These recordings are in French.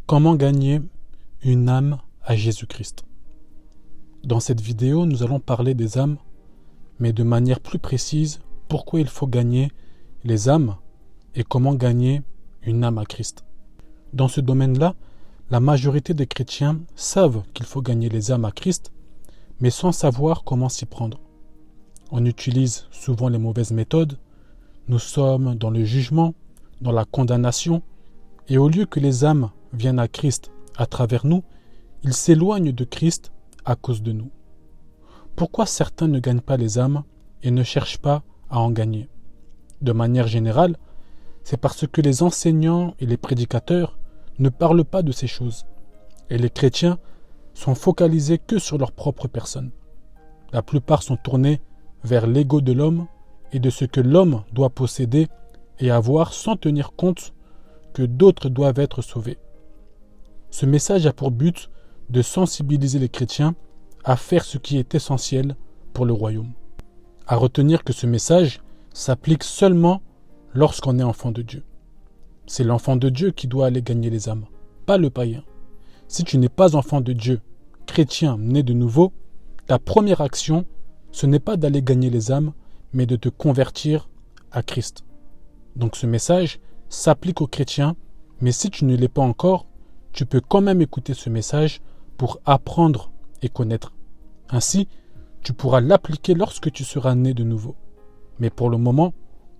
Comment gagner une âme à Jésus-Christ? Dans cette vidéo, nous allons parler des âmes, mais de manière plus précise, pourquoi il faut gagner les âmes et comment gagner une âme à Christ. Dans ce domaine-là, la majorité des chrétiens savent qu'il faut gagner les âmes à Christ, mais sans savoir comment s'y prendre. On utilise souvent les mauvaises méthodes, nous sommes dans le jugement, dans la condamnation, et au lieu que les âmes viennent à Christ à travers nous, ils s'éloignent de Christ à cause de nous. Pourquoi certains ne gagnent pas les âmes et ne cherchent pas à en gagner? De manière générale, c'est parce que les enseignants et les prédicateurs ne parlent pas de ces choses, et les chrétiens sont focalisés que sur leur propre personne. La plupart sont tournés vers l'ego de l'homme et de ce que l'homme doit posséder et avoir sans tenir compte que d'autres doivent être sauvés. Ce message a pour but de sensibiliser les chrétiens à faire ce qui est essentiel pour le royaume. À retenir que ce message s'applique seulement lorsqu'on est enfant de Dieu. C'est l'enfant de Dieu qui doit aller gagner les âmes, pas le païen. Si tu n'es pas enfant de Dieu, chrétien né de nouveau, ta première action, ce n'est pas d'aller gagner les âmes, mais de te convertir à Christ. Donc ce message s'applique aux chrétiens, mais si tu ne l'es pas encore, tu peux quand même écouter ce message pour apprendre et connaître. Ainsi, tu pourras l'appliquer lorsque tu seras né de nouveau. Mais pour le moment,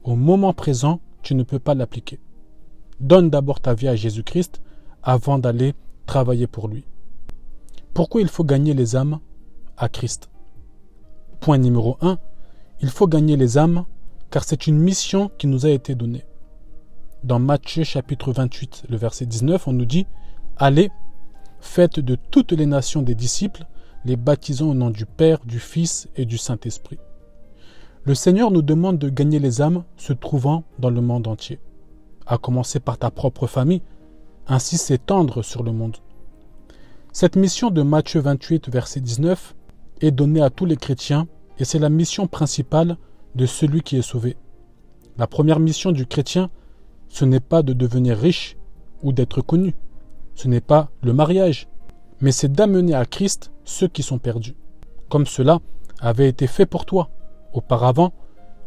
au moment présent, tu ne peux pas l'appliquer. Donne d'abord ta vie à Jésus-Christ avant d'aller travailler pour lui. Pourquoi il faut gagner les âmes à Christ? Point numéro 1, il faut gagner les âmes car c'est une mission qui nous a été donnée. Dans Matthieu chapitre 28, le verset 19, on nous dit « Allez, faites de toutes les nations des disciples, les baptisant au nom du Père, du Fils et du Saint-Esprit. » Le Seigneur nous demande de gagner les âmes se trouvant dans le monde entier, à commencer par ta propre famille, ainsi s'étendre sur le monde. Cette mission de Matthieu 28, verset 19, est donnée à tous les chrétiens et c'est la mission principale de celui qui est sauvé. La première mission du chrétien, ce n'est pas de devenir riche ou d'être connu. Ce n'est pas le mariage, mais c'est d'amener à Christ ceux qui sont perdus. Comme cela avait été fait pour toi. Auparavant,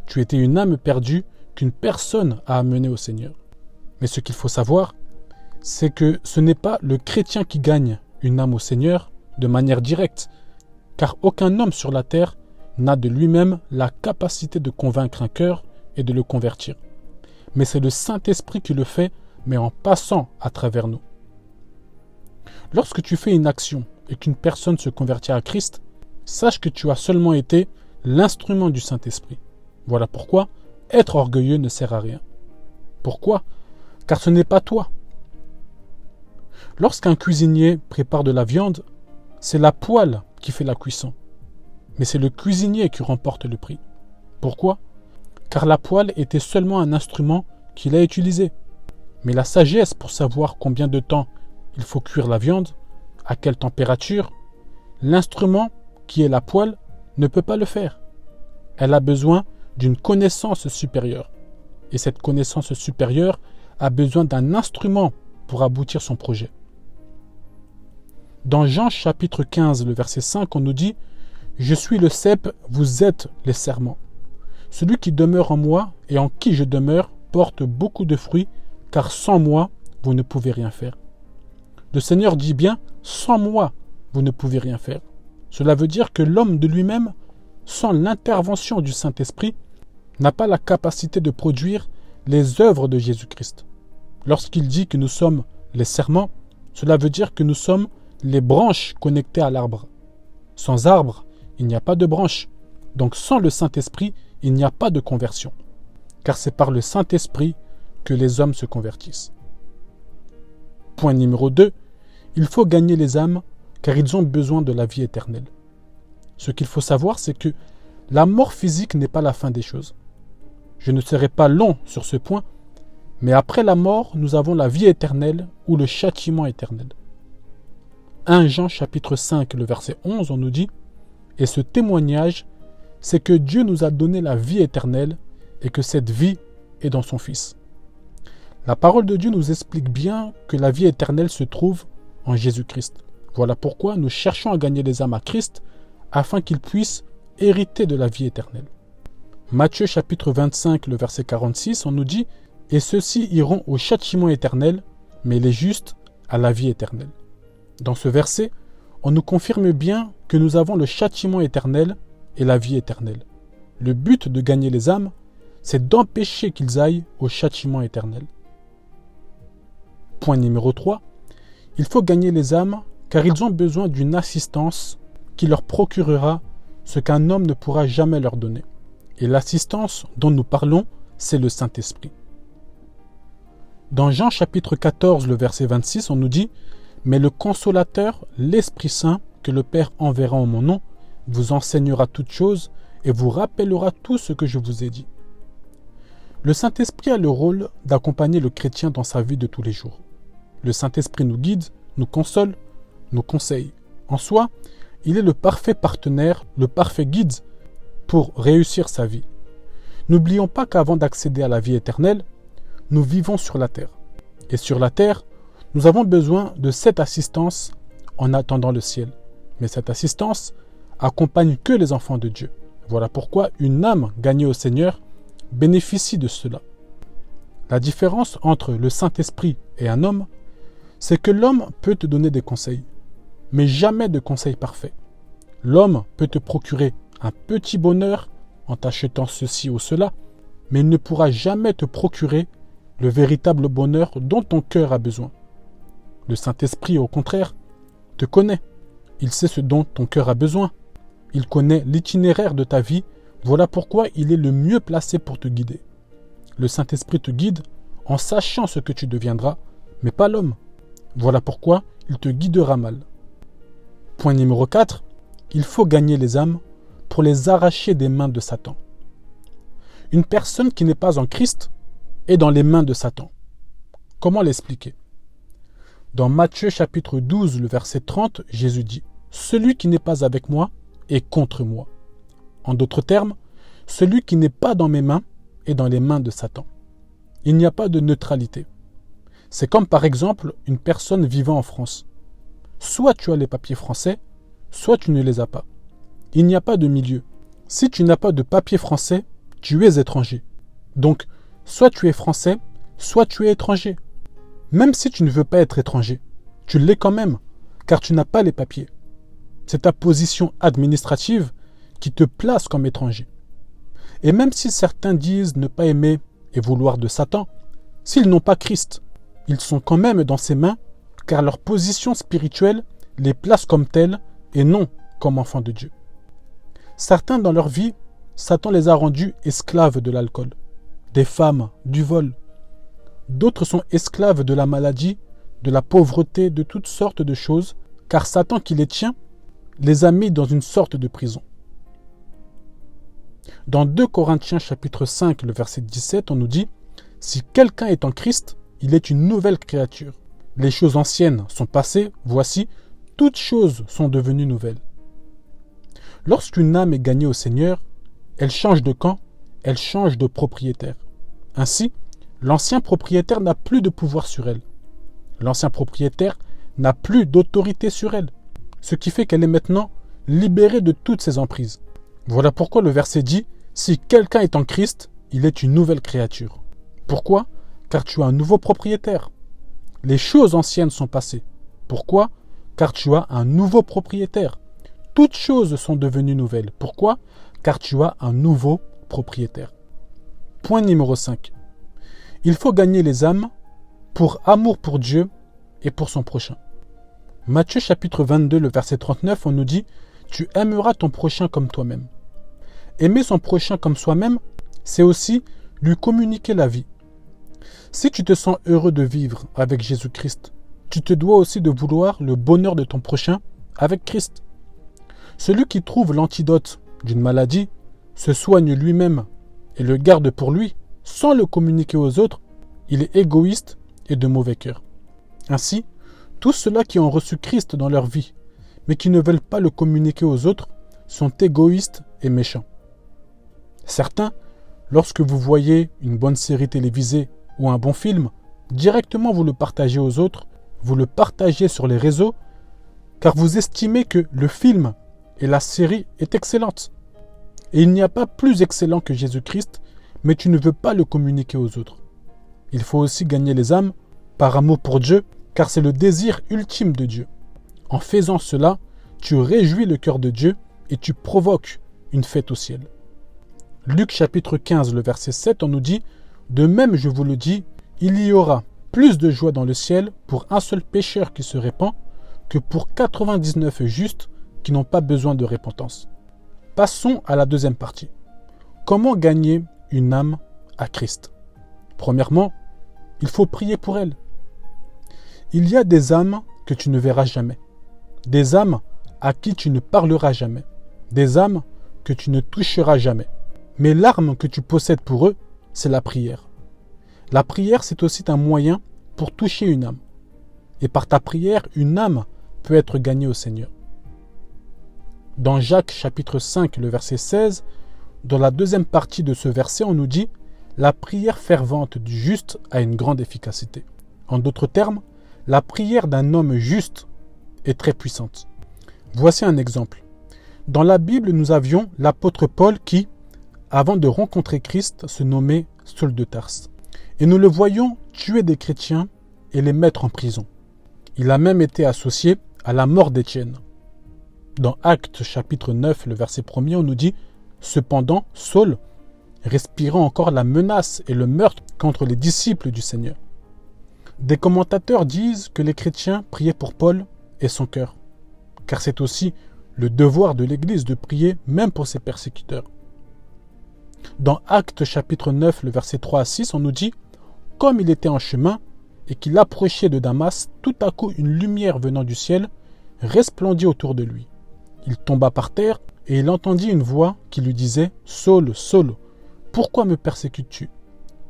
tu étais une âme perdue qu'une personne a amenée au Seigneur. Mais ce qu'il faut savoir, c'est que ce n'est pas le chrétien qui gagne une âme au Seigneur de manière directe, car aucun homme sur la terre n'a de lui-même la capacité de convaincre un cœur et de le convertir. Mais c'est le Saint-Esprit qui le fait, mais en passant à travers nous. Lorsque tu fais une action et qu'une personne se convertit à Christ, sache que tu as seulement été l'instrument du Saint-Esprit. Voilà pourquoi être orgueilleux ne sert à rien. Pourquoi? Car ce n'est pas toi. Lorsqu'un cuisinier prépare de la viande, c'est la poêle qui fait la cuisson. Mais c'est le cuisinier qui remporte le prix. Pourquoi? Car la poêle était seulement un instrument qu'il a utilisé. Mais la sagesse pour savoir combien de temps il faut cuire la viande, à quelle température, l'instrument qui est la poêle ne peut pas le faire. Elle a besoin d'une connaissance supérieure. Et cette connaissance supérieure a besoin d'un instrument pour aboutir son projet. Dans Jean chapitre 15, le verset 5, on nous dit « Je suis le cep, vous êtes les serments. Celui qui demeure en moi et en qui je demeure porte beaucoup de fruits, car sans moi, vous ne pouvez rien faire. » Le Seigneur dit bien « Sans moi, vous ne pouvez rien faire. » Cela veut dire que l'homme de lui-même, sans l'intervention du Saint-Esprit, n'a pas la capacité de produire les œuvres de Jésus-Christ. Lorsqu'il dit que nous sommes les serments, cela veut dire que nous sommes les branches connectées à l'arbre. Sans arbre, il n'y a pas de branche. Donc sans le Saint-Esprit, il n'y a pas de conversion. Car c'est par le Saint-Esprit que les hommes se convertissent. Point numéro 2, il faut gagner les âmes car ils ont besoin de la vie éternelle. Ce qu'il faut savoir, c'est que la mort physique n'est pas la fin des choses. Je ne serai pas long sur ce point, mais après la mort, nous avons la vie éternelle ou le châtiment éternel. 1 Jean chapitre 5, le verset 11, on nous dit « Et ce témoignage, c'est que Dieu nous a donné la vie éternelle et que cette vie est dans son Fils. La parole de Dieu nous explique bien que la vie éternelle se trouve en Jésus-Christ. Voilà pourquoi nous cherchons à gagner les âmes à Christ afin qu'ils puissent hériter de la vie éternelle. Matthieu chapitre 25, le verset 46, on nous dit « Et ceux-ci iront au châtiment éternel, mais les justes à la vie éternelle. » Dans ce verset, on nous confirme bien que nous avons le châtiment éternel et la vie éternelle. Le but de gagner les âmes, c'est d'empêcher qu'ils aillent au châtiment éternel. Point numéro 3, il faut gagner les âmes car ils ont besoin d'une assistance qui leur procurera ce qu'un homme ne pourra jamais leur donner. Et l'assistance dont nous parlons, c'est le Saint-Esprit. Dans Jean chapitre 14, le verset 26, on nous dit « Mais le Consolateur, l'Esprit Saint, que le Père enverra en mon nom, vous enseignera toutes choses et vous rappellera tout ce que je vous ai dit. » Le Saint-Esprit a le rôle d'accompagner le chrétien dans sa vie de tous les jours. Le Saint-Esprit nous guide, nous console, nous conseille. En soi, il est le parfait partenaire, le parfait guide pour réussir sa vie. N'oublions pas qu'avant d'accéder à la vie éternelle, nous vivons sur la terre. Et sur la terre, nous avons besoin de cette assistance en attendant le ciel. Mais cette assistance accompagne que les enfants de Dieu. Voilà pourquoi une âme gagnée au Seigneur bénéficie de cela. La différence entre le Saint-Esprit et un homme, c'est que l'homme peut te donner des conseils, mais jamais de conseils parfaits. L'homme peut te procurer un petit bonheur en t'achetant ceci ou cela, mais il ne pourra jamais te procurer le véritable bonheur dont ton cœur a besoin. Le Saint-Esprit, au contraire, te connaît. Il sait ce dont ton cœur a besoin. Il connaît l'itinéraire de ta vie. Voilà pourquoi il est le mieux placé pour te guider. Le Saint-Esprit te guide en sachant ce que tu deviendras, mais pas l'homme. Voilà pourquoi il te guidera mal. Point numéro 4. Il faut gagner les âmes pour les arracher des mains de Satan. Une personne qui n'est pas en Christ est dans les mains de Satan. Comment l'expliquer? Dans Matthieu chapitre 12, le verset 30, Jésus dit « Celui qui n'est pas avec moi est contre moi. » En d'autres termes, celui qui n'est pas dans mes mains est dans les mains de Satan. Il n'y a pas de neutralité. C'est comme par exemple une personne vivant en France. Soit tu as les papiers français, soit tu ne les as pas. Il n'y a pas de milieu. Si tu n'as pas de papier français, tu es étranger. Donc, soit tu es français, soit tu es étranger. Même si tu ne veux pas être étranger, tu l'es quand même, car tu n'as pas les papiers. C'est ta position administrative qui te place comme étranger. Et même si certains disent ne pas aimer et vouloir de Satan, s'ils n'ont pas Christ, ils sont quand même dans ses mains, car leur position spirituelle les place comme tels et non comme enfants de Dieu. Certains dans leur vie, Satan les a rendus esclaves de l'alcool, des femmes, du vol. D'autres sont esclaves de la maladie, de la pauvreté, de toutes sortes de choses, car Satan qui les tient les a mis dans une sorte de prison. Dans 2 Corinthiens chapitre 5, le verset 17, on nous dit « Si quelqu'un est en Christ, il est une nouvelle créature. Les choses anciennes sont passées, voici, toutes choses sont devenues nouvelles. » Lorsqu'une âme est gagnée au Seigneur, elle change de camp, elle change de propriétaire. Ainsi, l'ancien propriétaire n'a plus de pouvoir sur elle. L'ancien propriétaire n'a plus d'autorité sur elle, ce qui fait qu'elle est maintenant libérée de toutes ses emprises. Voilà pourquoi le verset dit « Si quelqu'un est en Christ, il est une nouvelle créature. » Pourquoi? Car tu as un nouveau propriétaire. Les choses anciennes sont passées. Pourquoi? Car tu as un nouveau propriétaire. Toutes choses sont devenues nouvelles. Pourquoi? Car tu as un nouveau propriétaire. Point numéro 5. Il faut gagner les âmes pour amour pour Dieu et pour son prochain. Matthieu chapitre 22, le verset 39, on nous dit « Tu aimeras ton prochain comme toi-même. » Aimer son prochain comme soi-même, c'est aussi lui communiquer la vie. Si tu te sens heureux de vivre avec Jésus-Christ, tu te dois aussi de vouloir le bonheur de ton prochain avec Christ. Celui qui trouve l'antidote d'une maladie se soigne lui-même et le garde pour lui sans le communiquer aux autres, il est égoïste et de mauvais cœur. Ainsi, tous ceux-là qui ont reçu Christ dans leur vie, mais qui ne veulent pas le communiquer aux autres, sont égoïstes et méchants. Certains, lorsque vous voyez une bonne série télévisée ou un bon film, directement vous le partagez aux autres, vous le partagez sur les réseaux, car vous estimez que le film et la série est excellente. Et il n'y a pas plus excellent que Jésus-Christ, mais tu ne veux pas le communiquer aux autres. Il faut aussi gagner les âmes par amour pour Dieu, car c'est le désir ultime de Dieu. En faisant cela, tu réjouis le cœur de Dieu et tu provoques une fête au ciel. Luc chapitre 15, le verset 7, on nous dit « De même, je vous le dis, il y aura plus de joie dans le ciel pour un seul pécheur qui se répand que pour 99 justes qui n'ont pas besoin de repentance. » Passons à la deuxième partie. Comment gagner une âme à Christ? Premièrement, il faut prier pour elle. Il y a des âmes que tu ne verras jamais. Des âmes à qui tu ne parleras jamais. Des âmes que tu ne toucheras jamais. Mais l'arme que tu possèdes pour eux, c'est la prière. La prière, c'est aussi un moyen pour toucher une âme. Et par ta prière, une âme peut être gagnée au Seigneur. Dans Jacques chapitre 5, le verset 16, dans la deuxième partie de ce verset, on nous dit « La prière fervente du juste a une grande efficacité ». En d'autres termes, la prière d'un homme juste est très puissante. Voici un exemple. Dans la Bible, nous avions l'apôtre Paul qui, avant de rencontrer Christ, se nommait Saul de Tarse. Et nous le voyons tuer des chrétiens et les mettre en prison. Il a même été associé à la mort d'Étienne. Dans Actes chapitre 9, le verset 1er, on nous dit « Cependant, Saul respirant encore la menace et le meurtre contre les disciples du Seigneur. » Des commentateurs disent que les chrétiens priaient pour Paul et son cœur, car c'est aussi le devoir de l'Église de prier même pour ses persécuteurs. Dans Actes chapitre 9, le verset 3 à 6, on nous dit « Comme il était en chemin et qu'il approchait de Damas, tout à coup une lumière venant du ciel resplendit autour de lui. Il tomba par terre et il entendit une voix qui lui disait « Saul, Saul, pourquoi me persécutes-tu »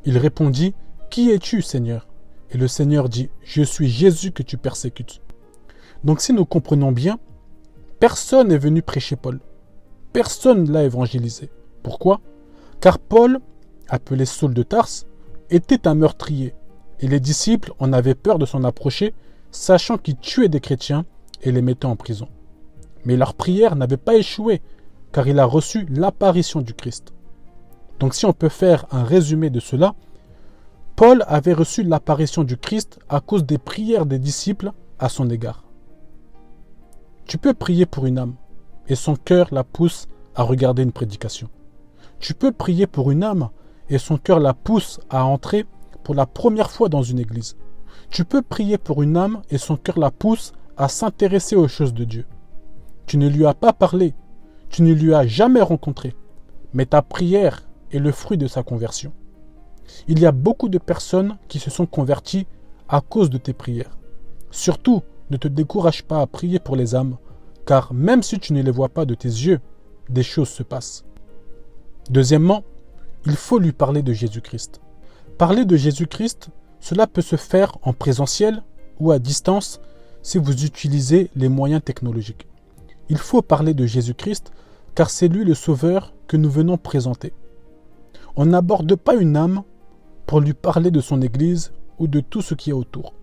Il répondit « Qui es-tu, Seigneur » Et le Seigneur dit « Je suis Jésus que tu persécutes. » Donc si nous comprenons bien, personne n'est venu prêcher Paul. Personne ne l'a évangélisé. Pourquoi? Car Paul, appelé Saul de Tarse, était un meurtrier. Et les disciples en avaient peur de s'en approcher, sachant qu'il tuait des chrétiens et les mettait en prison. Mais leur prière n'avait pas échoué, car il a reçu l'apparition du Christ. Donc si on peut faire un résumé de cela, Paul avait reçu l'apparition du Christ à cause des prières des disciples à son égard. Tu peux prier pour une âme, et son cœur la pousse à regarder une prédication. Tu peux prier pour une âme, et son cœur la pousse à entrer pour la première fois dans une église. Tu peux prier pour une âme, et son cœur la pousse à s'intéresser aux choses de Dieu. Tu ne lui as pas parlé, tu ne lui as jamais rencontré, mais ta prière est le fruit de sa conversion. Il y a beaucoup de personnes qui se sont converties à cause de tes prières. Surtout, ne te décourage pas à prier pour les âmes, car même si tu ne les vois pas de tes yeux, des choses se passent. Deuxièmement, il faut lui parler de Jésus-Christ. Parler de Jésus-Christ, cela peut se faire en présentiel ou à distance si vous utilisez les moyens technologiques. Il faut parler de Jésus-Christ, car c'est lui le Sauveur que nous venons présenter. On n'aborde pas une âme pour lui parler de son Église ou de tout ce qui est autour.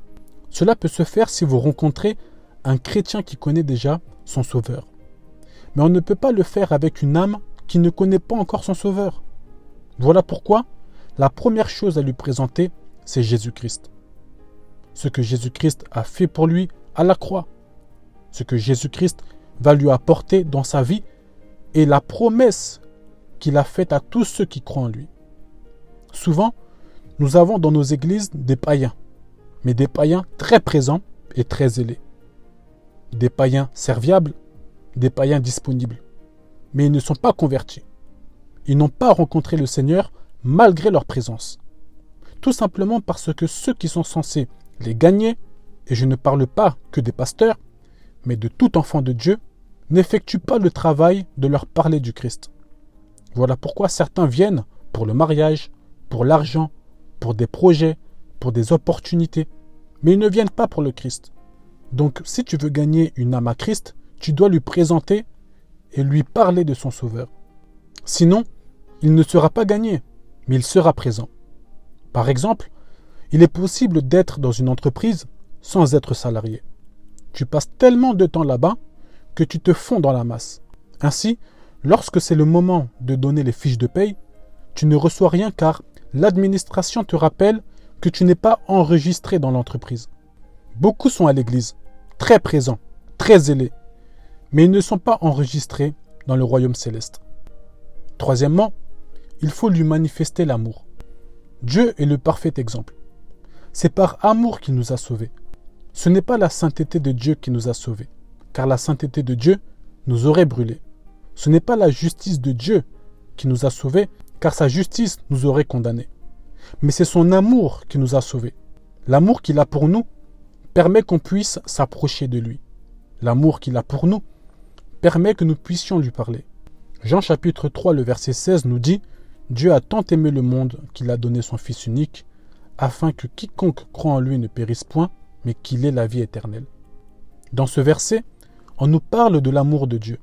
Cela peut se faire si vous rencontrez un chrétien qui connaît déjà son Sauveur. Mais on ne peut pas le faire avec une âme qui ne connaît pas encore son Sauveur. Voilà pourquoi la première chose à lui présenter, c'est Jésus-Christ. Ce que Jésus-Christ a fait pour lui à la croix. Ce que Jésus-Christ va lui apporter dans sa vie et la promesse qu'il a faite à tous ceux qui croient en lui. Souvent, nous avons dans nos églises des païens, mais des païens très présents et très zélés. Des païens serviables, des païens disponibles. Mais ils ne sont pas convertis. Ils n'ont pas rencontré le Seigneur malgré leur présence. Tout simplement parce que ceux qui sont censés les gagner, et je ne parle pas que des pasteurs, mais de tout enfant de Dieu, n'effectuent pas le travail de leur parler du Christ. Voilà pourquoi certains viennent pour le mariage, pour l'argent, pour des projets, pour des opportunités, mais ils ne viennent pas pour le Christ. Donc si tu veux gagner une âme à Christ, tu dois lui présenter et lui parler de son Sauveur. Sinon, il ne sera pas gagné, mais il sera présent. Par exemple, Il est possible d'être dans une entreprise sans être salarié. Tu passes tellement de temps là-bas que tu te fonds dans la masse. Ainsi, lorsque c'est le moment de donner les fiches de paye, tu ne reçois rien car l'administration te rappelle que tu n'es pas enregistré dans l'entreprise. Beaucoup sont à l'église, très présents, très zélés, mais ils ne sont pas enregistrés dans le royaume céleste. Troisièmement, il faut lui manifester l'amour. Dieu est le parfait exemple. C'est par amour qu'il nous a sauvés. Ce n'est pas la sainteté de Dieu qui nous a sauvés, car la sainteté de Dieu nous aurait brûlés. Ce n'est pas la justice de Dieu qui nous a sauvés, car sa justice nous aurait condamnés. Mais c'est son amour qui nous a sauvés. L'amour qu'il a pour nous permet qu'on puisse s'approcher de lui. L'amour qu'il a pour nous permet que nous puissions lui parler. Jean chapitre 3, le verset 16 nous dit « Dieu a tant aimé le monde qu'il a donné son Fils unique, afin que quiconque croit en lui ne périsse point, mais qu'il ait la vie éternelle. » Dans ce verset, on nous parle de l'amour de Dieu.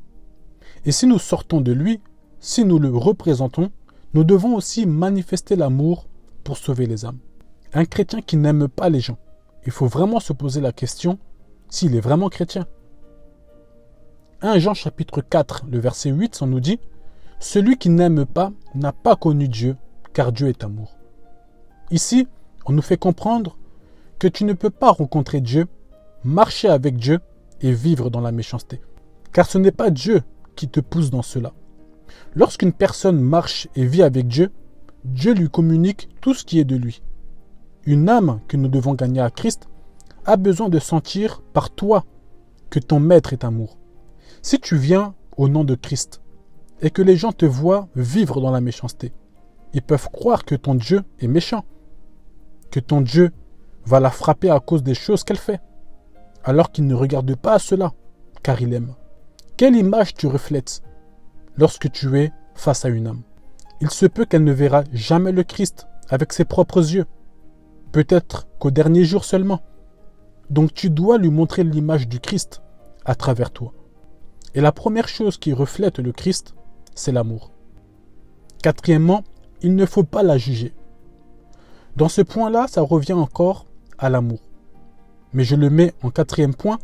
Et si nous sortons de lui, si nous le représentons, nous devons aussi manifester l'amour pour sauver les âmes. Un chrétien qui n'aime pas les gens, il faut vraiment se poser la question s'il est vraiment chrétien. 1 Jean chapitre 4, le verset 8, on nous dit « Celui qui n'aime pas n'a pas connu Dieu, car Dieu est amour. » Ici, on nous fait comprendre que tu ne peux pas rencontrer Dieu, marcher avec Dieu et vivre dans la méchanceté. Car ce n'est pas Dieu qui te pousse dans cela. Lorsqu'une personne marche et vit avec Dieu, Dieu lui communique tout ce qui est de lui. Une âme que nous devons gagner à Christ a besoin de sentir par toi que ton maître est amour. Si tu viens au nom de Christ et que les gens te voient vivre dans la méchanceté, ils peuvent croire que ton Dieu est méchant, que ton Dieu va la frapper à cause des choses qu'elle fait, alors qu'il ne regarde pas à cela, car il aime. Quelle image tu reflètes lorsque tu es face à une âme? Il se peut qu'elle ne verra jamais le Christ avec ses propres yeux, peut-être qu'au dernier jour seulement. Donc tu dois lui montrer l'image du Christ à travers toi. Et la première chose qui reflète le Christ, c'est l'amour. Quatrièmement, il ne faut pas la juger. Dans ce point-là, ça revient encore à l'amour. Mais je le mets en quatrième point,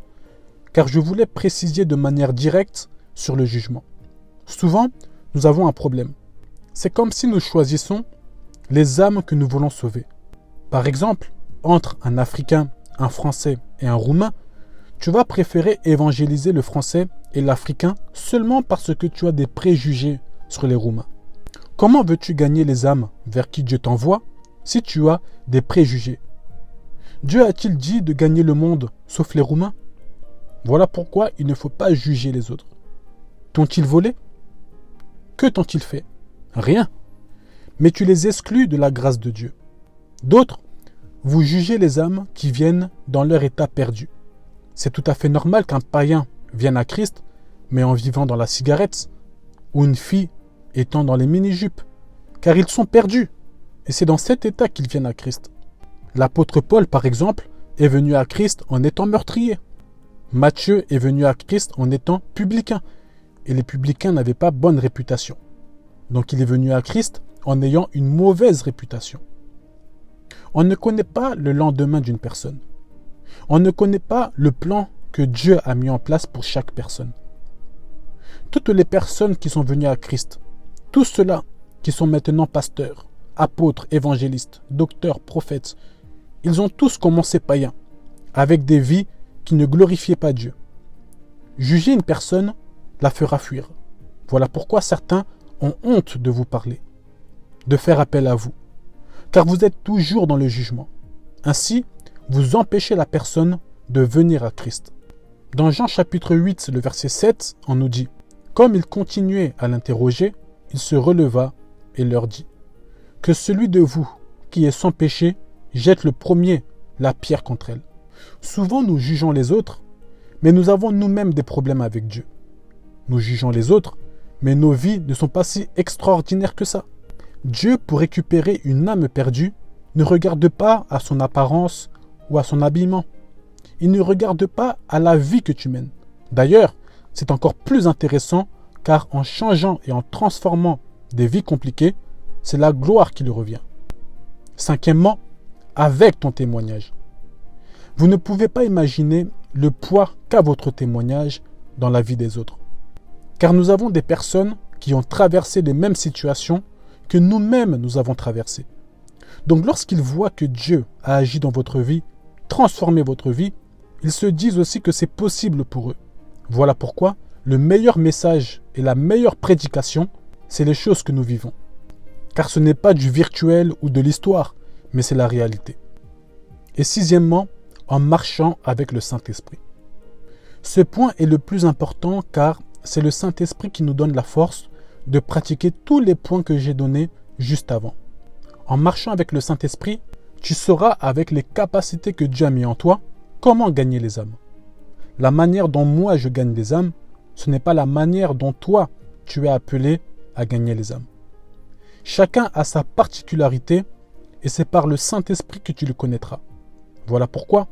car je voulais préciser de manière directe sur le jugement. Souvent, nous avons un problème. C'est comme si nous choisissons les âmes que nous voulons sauver. Par exemple, entre un Africain, un Français et un Roumain, tu vas préférer évangéliser le Français et l'Africain seulement parce que tu as des préjugés sur les Roumains. Comment veux-tu gagner les âmes vers qui Dieu t'envoie si tu as des préjugés? Dieu a-t-il dit de gagner le monde sauf les Roumains? Voilà pourquoi il ne faut pas juger les autres. T'ont-ils volé? Que t'ont-ils fait? Rien. Mais tu les exclus de la grâce de Dieu. D'autres, vous jugez les âmes qui viennent dans leur état perdu. C'est tout à fait normal qu'un païen vienne à Christ, mais en vivant dans la cigarette, ou une fille étant dans les mini-jupes, car ils sont perdus. Et c'est dans cet état qu'ils viennent à Christ. L'apôtre Paul, par exemple, est venu à Christ en étant meurtrier. Matthieu est venu à Christ en étant publicain. Et les publicains n'avaient pas bonne réputation. Donc il est venu à Christ en ayant une mauvaise réputation. On ne connaît pas le lendemain d'une personne. On ne connaît pas le plan que Dieu a mis en place pour chaque personne. Toutes les personnes qui sont venues à Christ, tous ceux-là qui sont maintenant pasteurs, apôtres, évangélistes, docteurs, prophètes, ils ont tous commencé païens, avec des vies qui ne glorifiaient pas Dieu. Juger une personne la fera fuir. Voilà pourquoi certains ont honte de vous parler, de faire appel à vous, car vous êtes toujours dans le jugement. Ainsi, vous empêchez la personne de venir à Christ. Dans Jean chapitre 8, le verset 7, on nous dit « Comme il continuait à l'interroger, il se releva et leur dit « Que celui de vous qui est sans péché jette le premier la pierre contre elle. » Souvent nous jugeons les autres, mais nous avons nous-mêmes des problèmes avec Dieu. Nous jugeons les autres, mais nos vies ne sont pas si extraordinaires que ça. Dieu, pour récupérer une âme perdue, ne regarde pas à son apparence ou à son habillement. Il ne regarde pas à la vie que tu mènes. D'ailleurs, c'est encore plus intéressant car en changeant et en transformant des vies compliquées, c'est la gloire qui lui revient. Cinquièmement, avec ton témoignage. Vous ne pouvez pas imaginer le poids qu'a votre témoignage dans la vie des autres. Car nous avons des personnes qui ont traversé les mêmes situations que nous-mêmes nous avons traversées. Donc lorsqu'ils voient que Dieu a agi dans votre vie, transformé votre vie, ils se disent aussi que c'est possible pour eux. Voilà pourquoi le meilleur message et la meilleure prédication, c'est les choses que nous vivons. Car ce n'est pas du virtuel ou de l'histoire, mais c'est la réalité. Et sixièmement, en marchant avec le Saint-Esprit. Ce point est le plus important car c'est le Saint-Esprit qui nous donne la force de pratiquer tous les points que j'ai donnés juste avant. En marchant avec le Saint-Esprit, tu sauras avec les capacités que Dieu a mis en toi, comment gagner les âmes. La manière dont moi je gagne les âmes, ce n'est pas la manière dont toi tu es appelé à gagner les âmes. Chacun a sa particularité et c'est par le Saint-Esprit que tu le connaîtras. Voilà pourquoi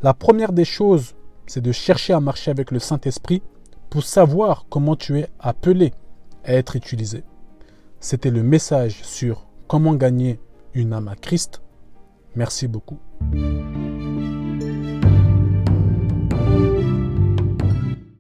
la première des choses, c'est de chercher à marcher avec le Saint-Esprit pour savoir comment tu es appelé à être utilisé. C'était le message sur comment gagner une âme à Christ. Merci beaucoup.